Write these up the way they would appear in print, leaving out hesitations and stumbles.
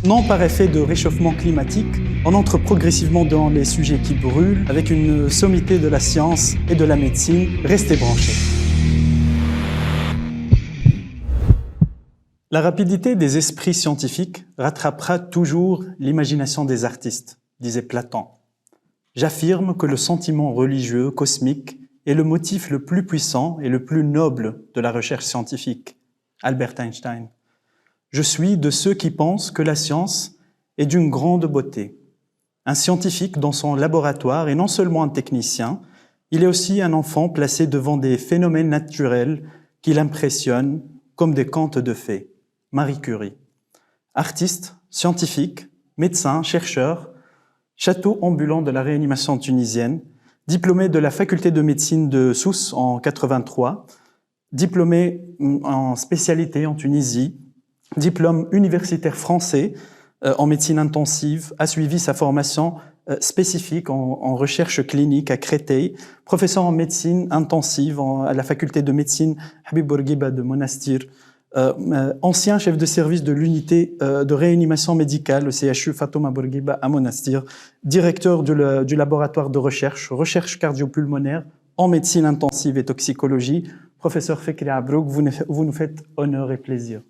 Non par effet de réchauffement climatique, on entre progressivement dans les sujets qui brûlent avec une sommité de la science et de la médecine. Restez branchés. La rapidité des esprits scientifiques rattrapera toujours l'imagination des artistes, disait Platon. J'affirme que le sentiment religieux cosmique est le motif le plus puissant et le plus noble de la recherche scientifique. Albert Einstein. Je suis de ceux qui pensent que la science est d'une grande beauté. Un scientifique dans son laboratoire est non seulement un technicien, il est aussi un enfant placé devant des phénomènes naturels qui l'impressionnent comme des contes de fées. Marie Curie. Artiste, scientifique, médecin, chercheur, château ambulant de la réanimation tunisienne, diplômé de la faculté de médecine de Sousse en 83, diplômé en spécialité en Tunisie, diplôme universitaire français en médecine intensive, a suivi sa formation spécifique en recherche clinique à Créteil, professeur en médecine intensive à la faculté de médecine Habib Bourguiba de Monastir, ancien chef de service de l'unité de réanimation médicale, le CHU Fatouma Bourguiba à Monastir, directeur du laboratoire de recherche cardiopulmonaire en médecine intensive et toxicologie. Professeur Fekri Abrouk, vous nous faites honneur et plaisir.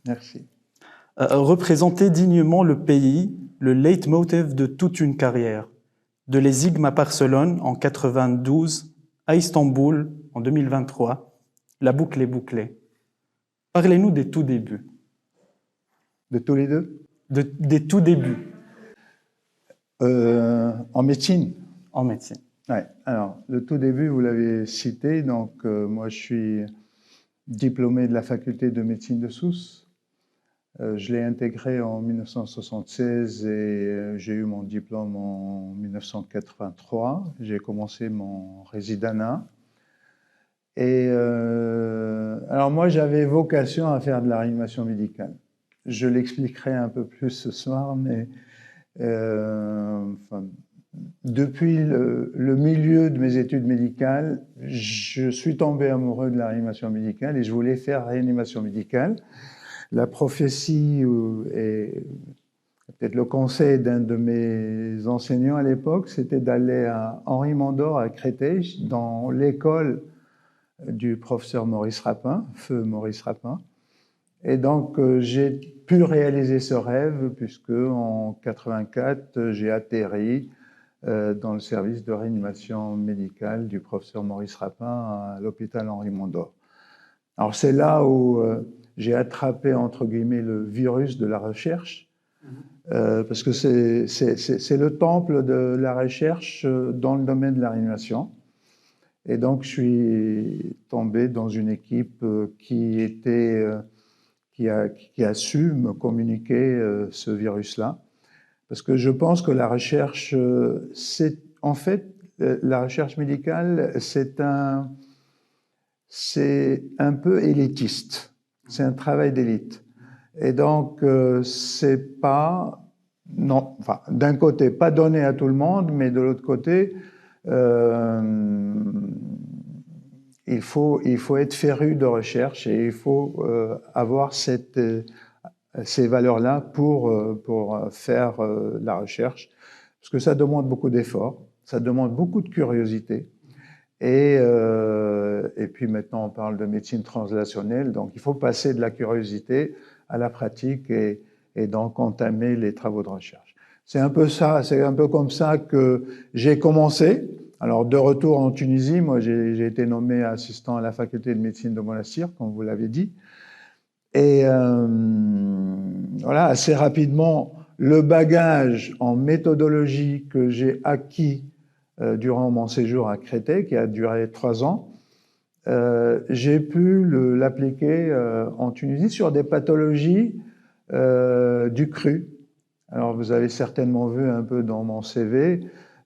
Merci. Représenter dignement le pays, le leitmotiv de toute une carrière. De l'Ezigme à Barcelone en 92, à Istanbul en 2023, la boucle est bouclée. Parlez-nous des tout débuts. De tous les deux? Des tout débuts. En médecine? En médecine. Ouais. Alors, le tout début, vous l'avez cité, donc moi je suis diplômé de la faculté de médecine de Sousse. Je l'ai intégré en 1976 et j'ai eu mon diplôme en 1983. J'ai commencé mon résidanat. Et alors moi, j'avais vocation à faire de la réanimation médicale. Je l'expliquerai un peu plus ce soir, mais depuis le milieu de mes études médicales, je suis tombé amoureux de la réanimation médicale et je voulais faire réanimation médicale. La prophétie et peut-être le conseil d'un de mes enseignants à l'époque, c'était d'aller à Henri Mandor à Créteil, dans l'école du professeur Maurice Rapin, feu Maurice Rapin. Et donc, j'ai pu réaliser ce rêve puisque en 84, j'ai atterri dans le service de réanimation médicale du professeur Maurice Rapin à l'hôpital Henri Mandor. Alors, c'est là où j'ai attrapé, entre guillemets, le virus de la recherche, parce que c'est le temple de la recherche dans le domaine de la réanimation. Et donc, je suis tombé dans une équipe qui a su me communiquer ce virus-là. Parce que je pense que la recherche, en fait, la recherche médicale, c'est un peu élitiste. C'est un travail d'élite. Et donc, c'est pas, non, enfin, d'un côté, pas donné à tout le monde, mais de l'autre côté, il faut être féru de recherche et il faut avoir ces valeurs-là pour faire la recherche, parce que ça demande beaucoup d'efforts, ça demande beaucoup de curiosité. Et puis maintenant, on parle de médecine translationnelle, donc il faut passer de la curiosité à la pratique et donc entamer les travaux de recherche. C'est un peu ça, c'est un peu comme ça que j'ai commencé. Alors, de retour en Tunisie, moi, j'ai été nommé assistant à la faculté de médecine de Monastir, comme vous l'avez dit. Et voilà, assez rapidement, le bagage en méthodologie que j'ai acquis durant mon séjour à Créteil, qui a duré 3 ans, j'ai pu l'appliquer en Tunisie sur des pathologies du cru. Alors, vous avez certainement vu un peu dans mon CV,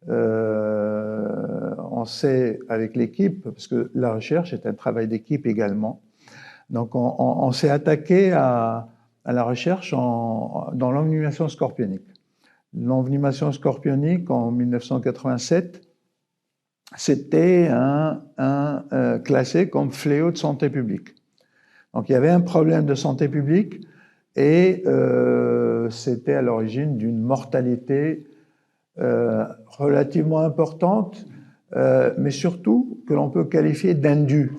on sait avec l'équipe, parce que la recherche est un travail d'équipe également, donc on s'est attaqué à la recherche dans l'envenimation scorpionique. L'envenimation scorpionique en 1987, c'était classé comme fléau de santé publique. Donc il y avait un problème de santé publique Et c'était à l'origine d'une mortalité relativement importante, mais surtout que l'on peut qualifier d'indue.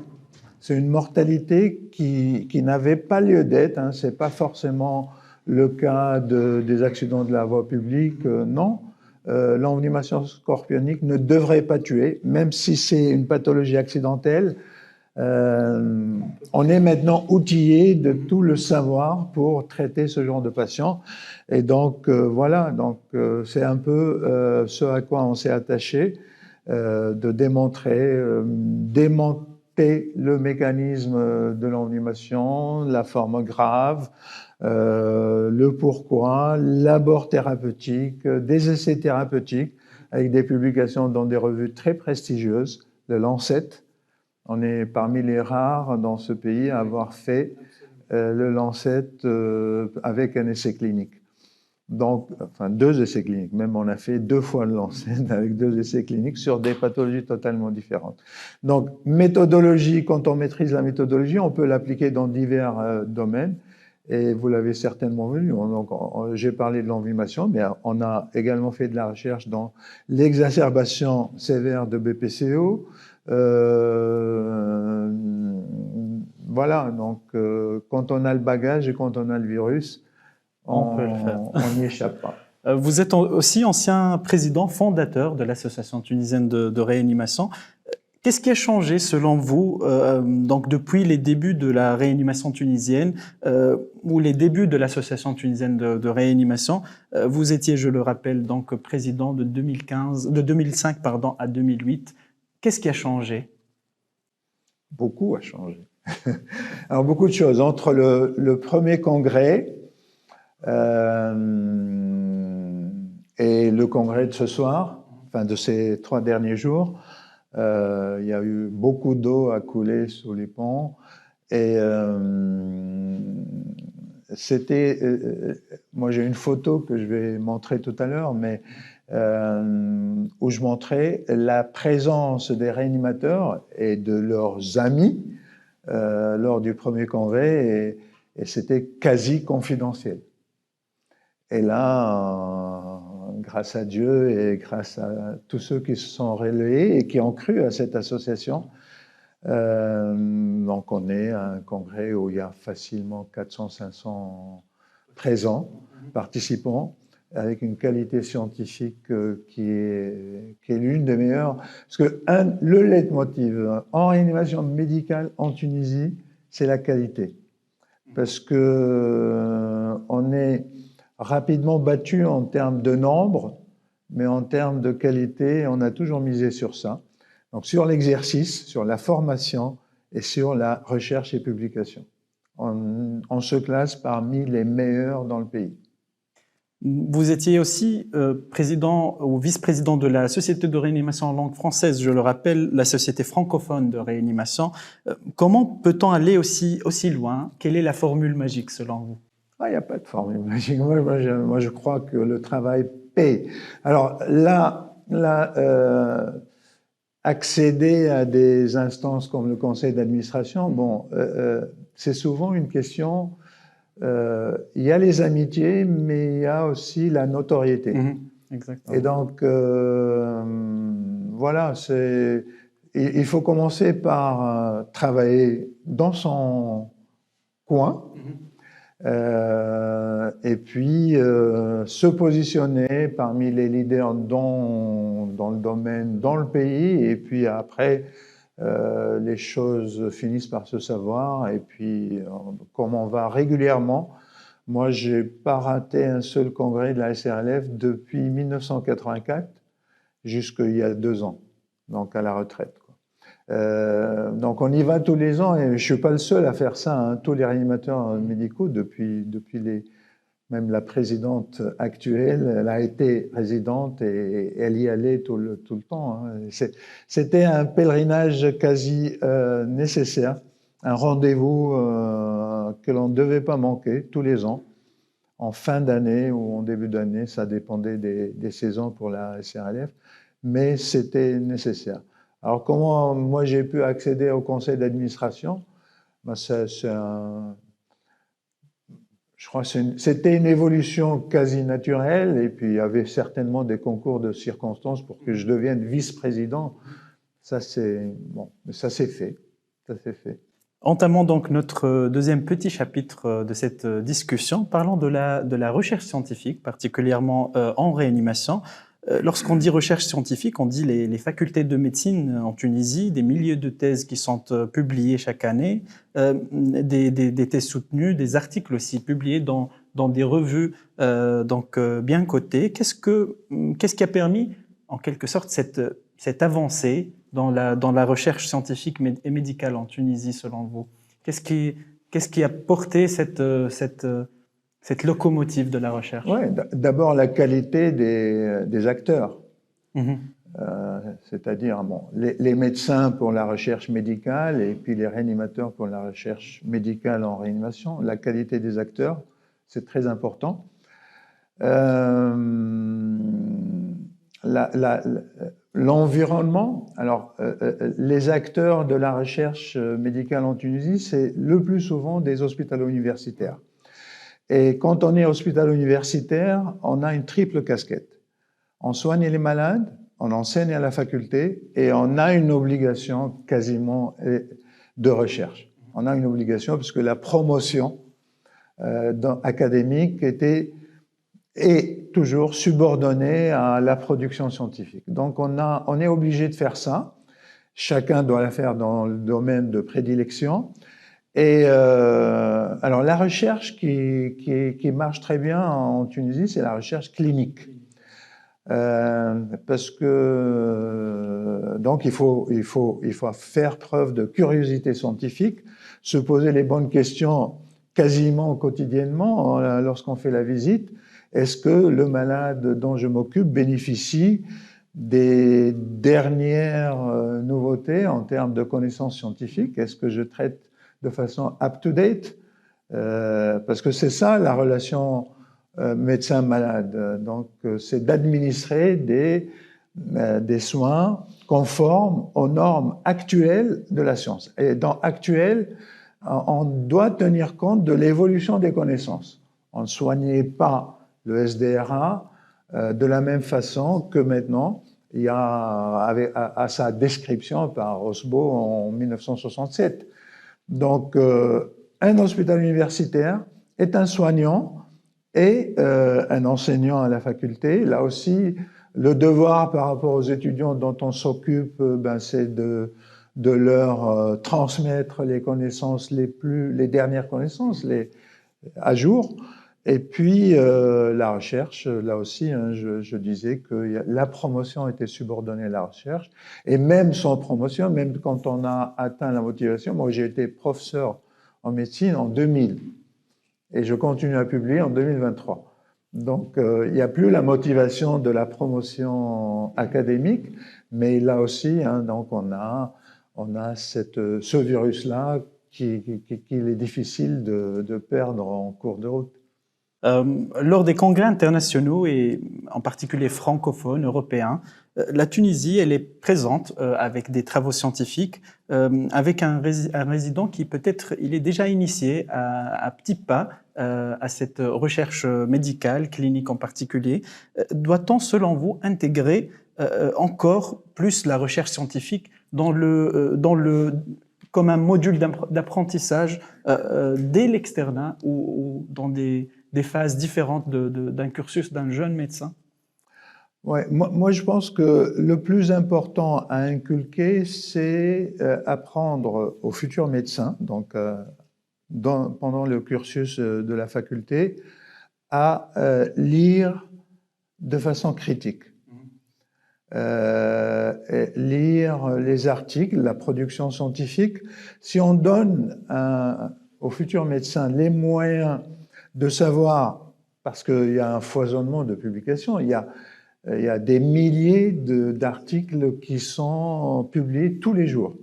C'est une mortalité qui n'avait pas lieu d'être, hein. C'est pas forcément le cas des accidents de la voie publique, non. L'envenimation scorpionique ne devrait pas tuer, même si c'est une pathologie accidentelle. On est maintenant outillé de tout le savoir pour traiter ce genre de patients. Et donc, voilà, donc c'est un peu ce à quoi on s'est attaché, de démontrer, démonter le mécanisme de l'envenimation, la forme grave, le pourquoi, l'abord thérapeutique, des essais thérapeutiques, avec des publications dans des revues très prestigieuses, le Lancet. On est parmi les rares dans ce pays à avoir fait le Lancet avec un essai clinique. Donc, enfin, 2 essais cliniques. Même on a fait 2 fois le Lancet avec 2 essais cliniques sur des pathologies totalement différentes. Donc, méthodologie, quand on maîtrise la méthodologie, on peut l'appliquer dans divers domaines. Et vous l'avez certainement vu. J'ai parlé de l'envenimation, mais on a également fait de la recherche dans l'exacerbation sévère de BPCO. Voilà, donc quand on a le bagage et quand on a le virus, On peut le faire. on n'y échappe pas. Vous êtes aussi ancien président fondateur de l'Association tunisienne de réanimation. Qu'est-ce qui a changé selon vous donc depuis les débuts de la réanimation tunisienne ou les débuts de l'Association tunisienne de réanimation? Vous étiez, je le rappelle, donc président de 2005 à 2008. Qu'est-ce qui a changé? Beaucoup a changé. Alors, beaucoup de choses. Entre le premier congrès et le congrès de ce soir, enfin de ces 3 derniers jours, il y a eu beaucoup d'eau à couler sous les ponts. Et moi j'ai une photo que je vais montrer tout à l'heure, mais où je montrais la présence des réanimateurs et de leurs amis lors du premier congrès, et c'était quasi confidentiel. Et là, grâce à Dieu et grâce à tous ceux qui se sont relayés et qui ont cru à cette association, donc on est à un congrès où il y a facilement 400-500 présents, participants, avec une qualité scientifique qui est l'une des meilleures. Parce que le leitmotiv en réanimation médicale en Tunisie, c'est la qualité. Parce que on est rapidement battu en termes de nombre, mais en termes de qualité, on a toujours misé sur ça. Donc sur l'exercice, sur la formation et sur la recherche et publication. On se classe parmi les meilleurs dans le pays. Vous étiez aussi président ou vice-président de la Société de réanimation en langue française, je le rappelle, la Société francophone de réanimation. Comment peut-on aller aussi loin? Quelle est la formule magique selon vous? Il n'y a pas de formule magique. Moi, je crois que le travail paie. Alors là accéder à des instances comme le conseil d'administration, bon, c'est souvent une question. Il y a les amitiés, mais il y a aussi la notoriété. Exactement. Et donc, voilà, il faut commencer par travailler dans son coin, et puis se positionner parmi les leaders dans le domaine, dans le pays, et puis après, les choses finissent par se savoir, et puis comme on va régulièrement, moi j'ai pas raté un seul congrès de la SRLF depuis 1984 jusqu'il y a 2 ans, donc à la retraite. Donc on y va tous les ans, et je suis pas le seul à faire ça, hein. Tous les réanimateurs médicaux depuis même la présidente actuelle, elle a été résidente et elle y allait tout le temps, hein. C'était un pèlerinage quasi nécessaire, un rendez-vous que l'on ne devait pas manquer tous les ans, en fin d'année ou en début d'année, ça dépendait des saisons pour la SRLF, mais c'était nécessaire. Alors comment moi j'ai pu accéder au conseil d'administration? Ben, je crois que c'était une évolution quasi naturelle, et puis il y avait certainement des concours de circonstances pour que je devienne vice-président. Ça, ça s'est fait. Ça s'est fait. Entamons donc notre deuxième petit chapitre de cette discussion, parlant de la recherche scientifique, particulièrement en réanimation. Lorsqu'on dit recherche scientifique, on dit les facultés de médecine en Tunisie, des milliers de thèses qui sont publiées chaque année, des thèses soutenues, des articles aussi publiés dans des revues bien cotées. Qu'est-ce qui a permis, en quelque sorte, cette avancée dans la recherche scientifique et médicale en Tunisie, selon vous? Qu'est-ce qui a porté cette locomotive de la recherche? Ouais, d'abord la qualité des acteurs. C'est-à-dire les médecins pour la recherche médicale et puis les réanimateurs pour la recherche médicale en réanimation. La qualité des acteurs, c'est très important. L'environnement, alors les acteurs de la recherche médicale en Tunisie, c'est le plus souvent des hospitalo-universitaires. Et quand on est hospitalo-universitaire, on a une triple casquette. On soigne les malades, on enseigne à la faculté et on a une obligation quasiment de recherche. On a une obligation parce que la promotion académique est toujours subordonnée à la production scientifique. Donc on est obligé de faire ça. Chacun doit la faire dans le domaine de prédilection. Et alors la recherche qui marche très bien en Tunisie, c'est la recherche clinique. Parce que donc il faut faire preuve de curiosité scientifique, se poser les bonnes questions quasiment quotidiennement lorsqu'on fait la visite. Est-ce que le malade dont je m'occupe bénéficie des dernières nouveautés en termes de connaissances scientifiques? Est-ce que je traite de façon up-to-date? Parce que c'est ça la relation médecin-malade. Donc, c'est d'administrer des soins conformes aux normes actuelles de la science. Et dans actuel, on doit tenir compte de l'évolution des connaissances. On ne soignait pas le SDRA de la même façon que maintenant. Il y a à sa description par Rosbaud en 1967. Donc, un hôpital universitaire est un soignant et un enseignant à la faculté. Là aussi, le devoir par rapport aux étudiants dont on s'occupe, c'est de leur transmettre les connaissances les dernières connaissances, à jour. Et puis la recherche, là aussi, je disais que la promotion était subordonnée à la recherche. Et même sans promotion, même quand on a atteint la motivation, moi j'ai été professeur en médecine en 2000 et je continue à publier en 2023. Donc il n'y a plus la motivation de la promotion académique, mais là aussi, donc on a ce virus-là qu'il est difficile de perdre en cours de route. Lors des congrès internationaux et en particulier francophones, européens, la Tunisie, elle est présente avec des travaux scientifiques, avec un résident qui peut-être, il est déjà initié à petits pas à cette recherche médicale, clinique en particulier. Doit-on, selon vous, intégrer encore plus la recherche scientifique comme un module d'apprentissage dès l'externat ou dans des phases différentes d'un cursus d'un jeune médecin? Ouais, moi je pense que le plus important à inculquer, c'est apprendre aux futurs médecins, donc pendant le cursus de la faculté, à lire de façon critique. Lire les articles, la production scientifique. Si on donne aux futurs médecins les moyens de savoir, parce qu'il y a un foisonnement de publications, il y a des milliers d'articles qui sont publiés tous les jours.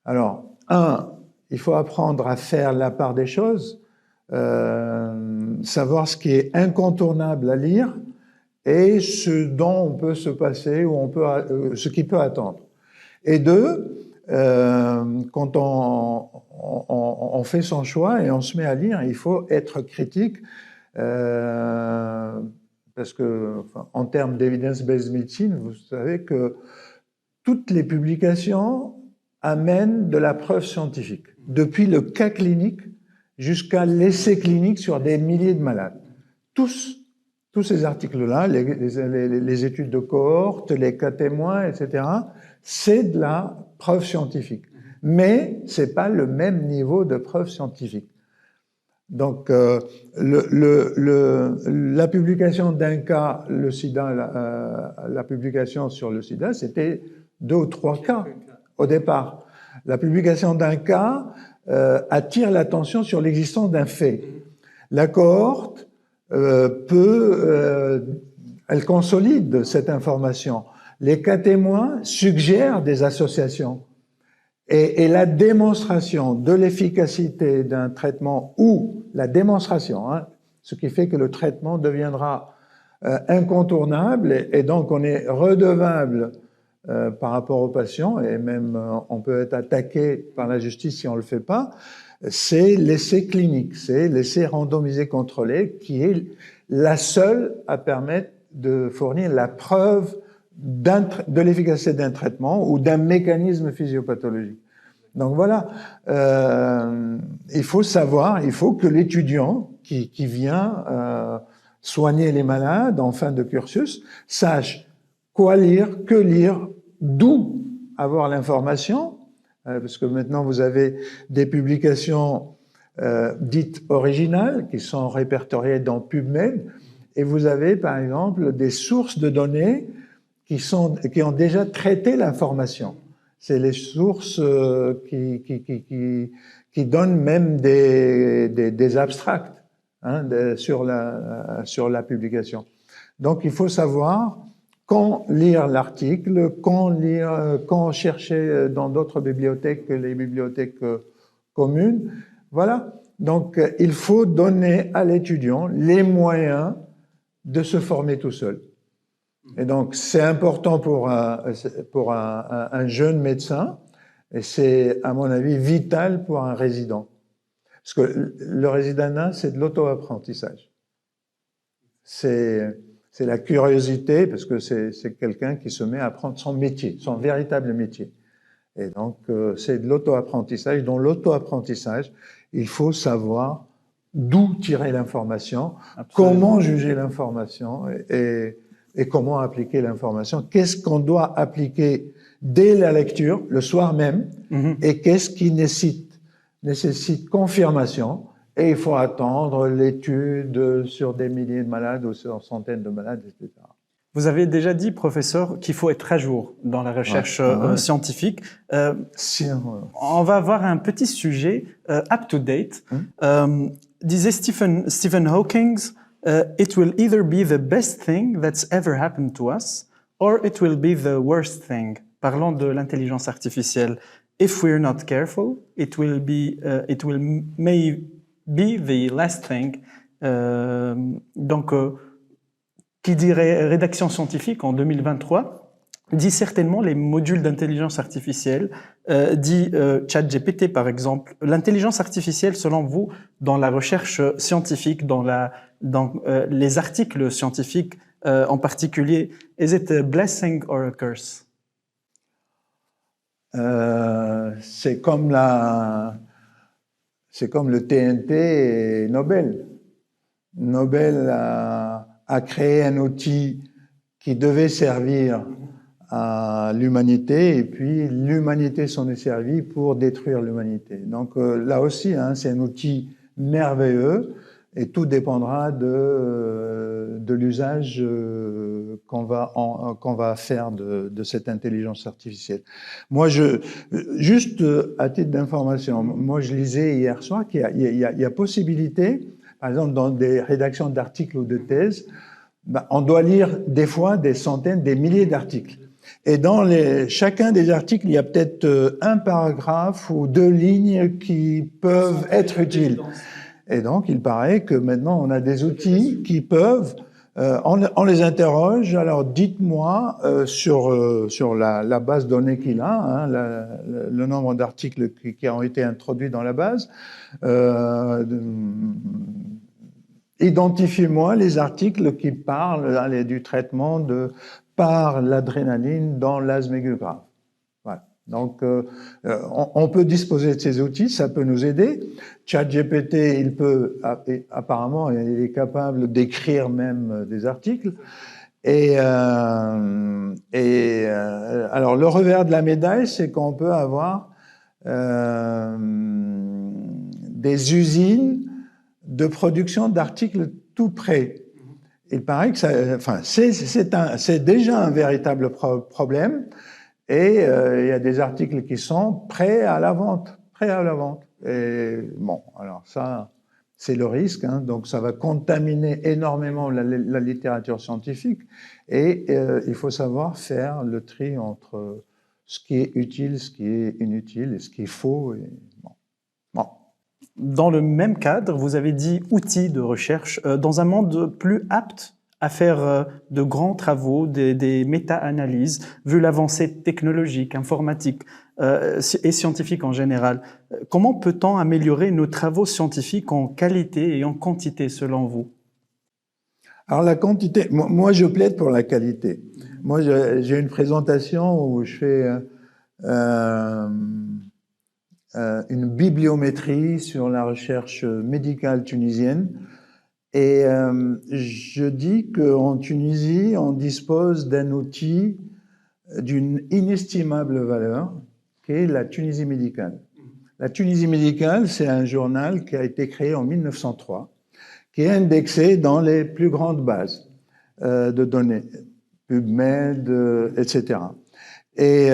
Alors, il faut apprendre à faire la part des choses, savoir ce qui est incontournable à lire et ce dont on peut se passer ou ce qui peut attendre. Et deux, quand on fait son choix et on se met à lire, il faut être critique, parce que, enfin, en termes d'evidence-based medicine, vous savez que toutes les publications amènent de la preuve scientifique, depuis le cas clinique jusqu'à l'essai clinique sur des milliers de malades. Tous ces articles-là, les études de cohorte, les cas témoins, etc., c'est de la preuve scientifique. Mais c'est pas le même niveau de preuve scientifique. Donc, la publication d'un cas, le sida, la publication sur le sida, c'était 2 ou 3 cas au départ. La publication d'un cas attire l'attention sur l'existence d'un fait. La cohorte elle consolide cette information. Les cas témoins suggèrent des associations. Et la démonstration de l'efficacité d'un traitement, ou la démonstration, hein, ce qui fait que le traitement deviendra incontournable, et donc on est redevable par rapport aux patients, et même on peut être attaqué par la justice si on ne le fait pas, c'est l'essai clinique, c'est l'essai randomisé contrôlé qui est la seule à permettre de fournir la preuve de l'efficacité d'un traitement ou d'un mécanisme physiopathologique. Donc voilà, il faut savoir, il faut que l'étudiant qui vient soigner les malades en fin de cursus sache quoi lire, que lire, d'où avoir l'information, parce que maintenant vous avez des publications dites originales qui sont répertoriées dans PubMed, et vous avez par exemple des sources de données qui ont déjà traité l'information. C'est les sources qui donnent même des abstracts, hein, sur la publication. Donc il faut savoir quand lire l'article, quand chercher dans d'autres bibliothèques que les bibliothèques communes. Voilà. Donc il faut donner à l'étudiant les moyens de se former tout seul. Et donc, c'est important pour un jeune médecin, et c'est, à mon avis, vital pour un résident. Parce que le résidenat, c'est de l'auto-apprentissage. C'est la curiosité, parce que c'est quelqu'un qui se met à apprendre son métier, son véritable métier. Et donc, c'est de l'auto-apprentissage. Dans l'auto-apprentissage, il faut savoir d'où tirer l'information, comment juger l'information, et comment appliquer l'information. Qu'est-ce qu'on doit appliquer dès la lecture, le soir même, et qu'est-ce qui nécessite confirmation, et il faut attendre l'étude sur des milliers de malades ou sur centaines de malades, etc. Vous avez déjà dit, professeur, qu'il faut être à jour dans la recherche scientifique. On va avoir un petit sujet up-to-date. Disait Stephen Hawking, it will either be the best thing that's ever happened to us, or it will be the worst thing. Parlons de l'intelligence artificielle. If we're not careful, it will may be the last thing. Donc, qui dit rédaction scientifique en 2023 dit certainement les modules d'intelligence artificielle, dit ChatGPT par exemple. L'intelligence artificielle, selon vous, dans la recherche scientifique, dans les articles scientifiques en particulier, is it a blessing or a curse? C'est comme le TNT et Nobel. Nobel a créé un outil qui devait servir à l'humanité, et puis l'humanité s'en est servie pour détruire l'humanité. Donc là aussi, hein, c'est un outil merveilleux, et tout dépendra de l'usage qu'on va faire de cette intelligence artificielle. Moi, juste à titre d'information, moi je lisais hier soir qu'il y a possibilité, par exemple dans des rédactions d'articles ou de thèses, on doit lire des fois des centaines, des milliers d'articles. Et dans chacun des articles, il y a peut-être un paragraphe ou 2 lignes qui peuvent être utiles. Et donc, il paraît que maintenant, on a des outils qui peuvent On les interroge. Alors, dites-moi sur la base de données qu'il a, hein, le nombre d'articles qui ont été introduits dans la base. Identifiez-moi les articles qui parlent du traitement par l'adrénaline dans l'asthme aigu grave. Voilà. Donc, on peut disposer de ces outils, ça peut nous aider. ChatGPT, apparemment, il est capable d'écrire même des articles. Alors, le revers de la médaille, c'est qu'on peut avoir des usines de production d'articles tout prêts. Il paraît que c'est déjà un véritable problème. Et il y a des articles qui sont prêts à la vente. Et bon, alors ça, c'est le risque. Hein, donc ça va contaminer énormément la littérature scientifique. Et il faut savoir faire le tri entre ce qui est utile, ce qui est inutile, et ce qui est faux. Et bon. Dans le même cadre, vous avez dit outils de recherche. Dans un monde plus apte à faire de grands travaux, des méta-analyses, vu l'avancée technologique, informatique et scientifique en général. Comment peut-on améliorer nos travaux scientifiques en qualité et en quantité, selon vous? Alors la quantité, moi je plaide pour la qualité. Moi j'ai une présentation où je fais une bibliométrie sur la recherche médicale tunisienne. Et je dis qu'en Tunisie, on dispose d'un outil d'une inestimable valeur, qui est la Tunisie médicale. La Tunisie médicale, c'est un journal qui a été créé en 1903, qui est indexé dans les plus grandes bases de données, PubMed, etc. Et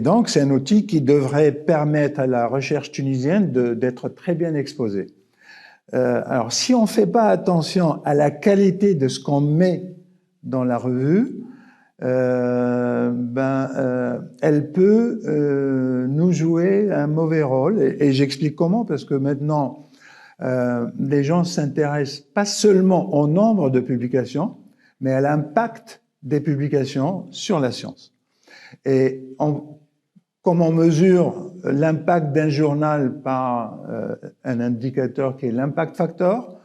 donc, c'est un outil qui devrait permettre à la recherche tunisienne d'être très bien exposée. Alors, si on ne fait pas attention à la qualité de ce qu'on met dans la revue, elle peut nous jouer un mauvais rôle. Et j'explique comment, parce que maintenant, les gens s'intéressent pas seulement au nombre de publications, mais à l'impact des publications sur la science. Et comme on mesure l'impact d'un journal par un indicateur qui est l'impact factor,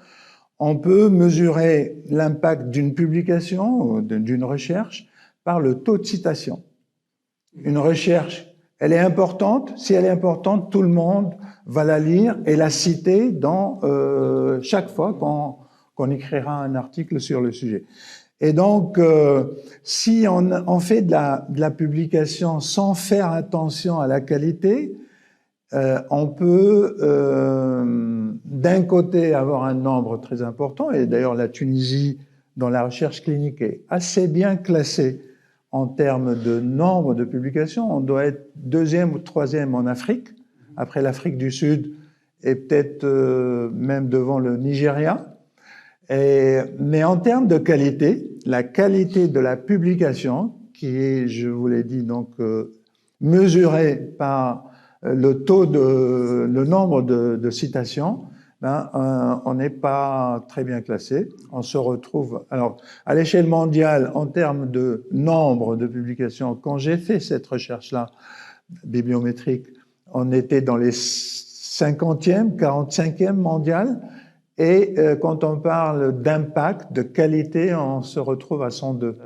on peut mesurer l'impact d'une publication ou d'une recherche par le taux de citation. Une recherche, elle est importante. Si elle est importante, tout le monde va la lire et la citer dans chaque fois qu'on écrira un article sur le sujet. Et donc, si on fait de la publication sans faire attention à la qualité, on peut d'un côté avoir un nombre très important, et d'ailleurs la Tunisie, dans la recherche clinique, est assez bien classée en termes de nombre de publications. On doit être deuxième ou troisième en Afrique, après l'Afrique du Sud, et peut-être même devant le Nigeria. Mais en termes de qualité, la qualité de la publication, qui est, je vous l'ai dit, donc mesurée par le nombre de citations, on n'est pas très bien classé. On se retrouve, alors, à l'échelle mondiale, en termes de nombre de publications, quand j'ai fait cette recherche-là, bibliométrique, on était dans les 50e, 45e mondial. Et quand on parle d'impact, de qualité, on se retrouve à 102.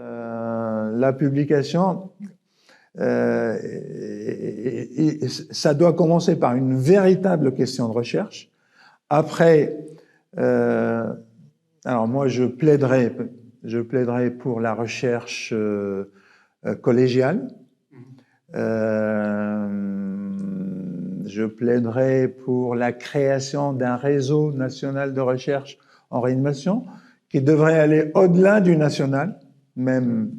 La publication, ça doit commencer par une véritable question de recherche. Après, alors moi je plaiderais pour la recherche collégiale. Je plaiderais pour la création d'un réseau national de recherche en réanimation qui devrait aller au-delà du national, même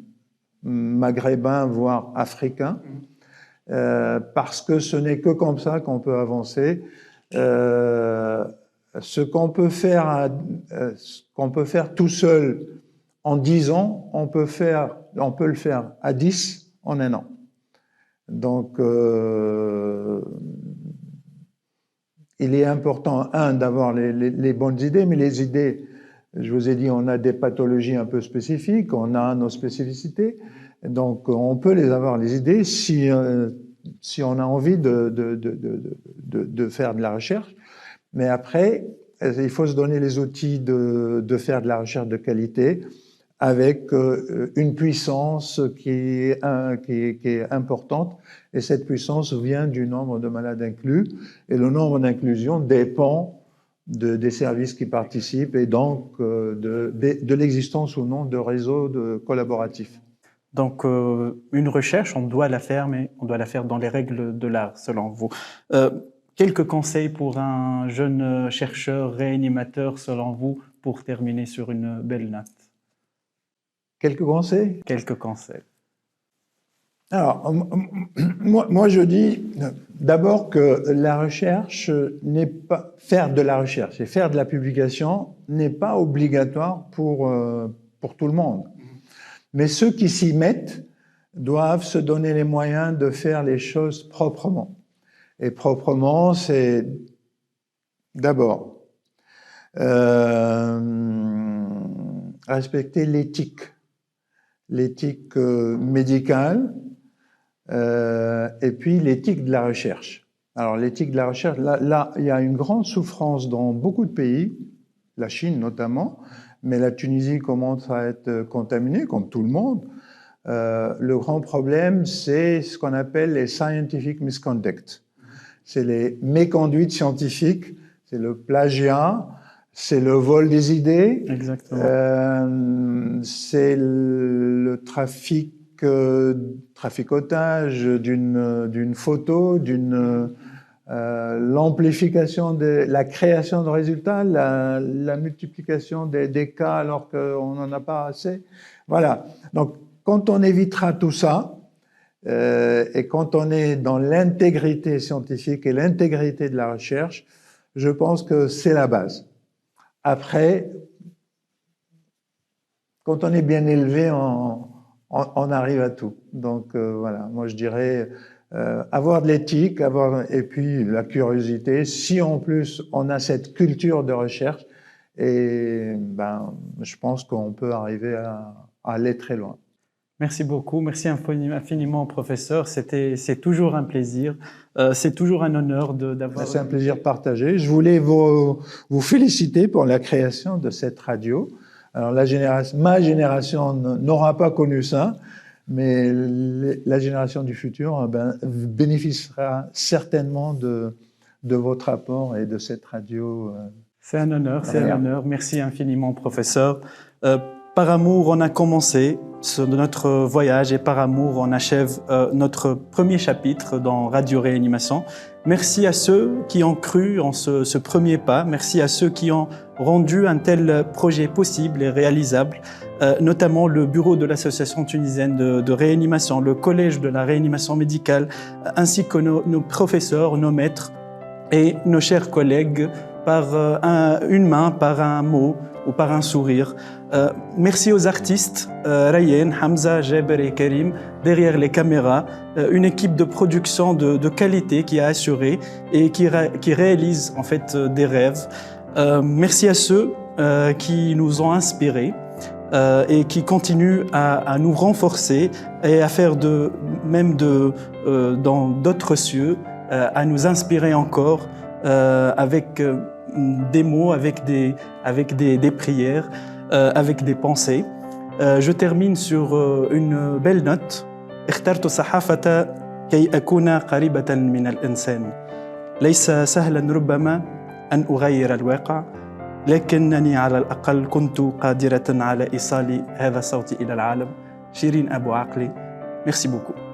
maghrébin, voire africain, parce que ce n'est que comme ça qu'on peut avancer. Ce qu'on peut faire tout seul en 10 ans, on peut le faire à 10 en 1 an. Donc, il est important, d'avoir les bonnes idées, mais les idées Je vous ai dit, on a des pathologies un peu spécifiques, on a nos spécificités, donc on peut les avoir, les idées, si on a envie de faire de la recherche. Mais après, il faut se donner les outils de faire de la recherche de qualité avec une puissance qui est importante. Et cette puissance vient du nombre de malades inclus. Et le nombre d'inclusions dépend des services qui participent et donc de l'existence ou non de réseaux collaboratifs. Donc, une recherche, on doit la faire, mais on doit la faire dans les règles de l'art, selon vous. Quelques conseils pour un jeune chercheur, réanimateur, selon vous, pour terminer sur une belle note? Quelques conseils? Quelques conseils. Alors, moi je dis d'abord que la recherche n'est pas... Faire de la recherche et faire de la publication n'est pas obligatoire pour tout le monde. Mais ceux qui s'y mettent doivent se donner les moyens de faire les choses proprement. Et proprement, c'est d'abord respecter l'éthique médicale et puis l'éthique de la recherche. Alors l'éthique de la recherche, là, il y a une grande souffrance dans beaucoup de pays, la Chine notamment, mais la Tunisie commence à être contaminée, comme tout le monde. Le grand problème, c'est ce qu'on appelle les scientific misconduct. C'est les méconduites scientifiques, c'est le plagiat, c'est le vol des idées. Exactement. C'est le traficotage d'une photo, l'amplification la création de résultats, la multiplication des cas alors qu'on n'en a pas assez. Voilà. Donc, quand on évitera tout ça, et quand on est dans l'intégrité scientifique et l'intégrité de la recherche, je pense que c'est la base. Après, quand on est bien élevé, on arrive à tout. Donc voilà, moi je dirais avoir de l'éthique, et puis la curiosité. Si en plus on a cette culture de recherche, et ben je pense qu'on peut arriver à aller très loin. Merci beaucoup, merci infiniment, professeur. C'est toujours un plaisir, c'est toujours un honneur d'avoir... C'est un plaisir partagé. Je voulais vous féliciter pour la création de cette radio. Alors ma génération n'aura pas connu ça, mais la génération du futur bénéficiera certainement de votre apport et de cette radio. C'est un honneur, c'est un honneur. Merci infiniment, professeur. Par amour, on a commencé notre voyage et par amour, on achève notre premier chapitre dans Radio Réanimation. Merci à ceux qui ont cru en ce premier pas. Merci à ceux qui ont rendu un tel projet possible et réalisable, notamment le bureau de l'Association tunisienne de réanimation, le collège de la réanimation médicale, ainsi que nos professeurs, nos maîtres et nos chers collègues par une main, par un mot ou par un sourire. Merci aux artistes, Rayen, Hamza, Jeber et Karim, derrière les caméras, une équipe de production de qualité qui a assuré et qui réalise en fait des rêves. Merci à ceux qui nous ont inspirés et qui continuent à nous renforcer et à faire dans d'autres cieux, à nous inspirer encore avec des mots, avec des prières, avec des pensées. Je termine sur une belle note. اخترت الصحافة كي أكون قريبة من الإنسان. ليس سهلا ربما أن أغير الواقع، لكنني على الأقل كنت قادرة على إيصال هذا الصوت إلى العالم. شيرين أبو عقلي. Merci beaucoup.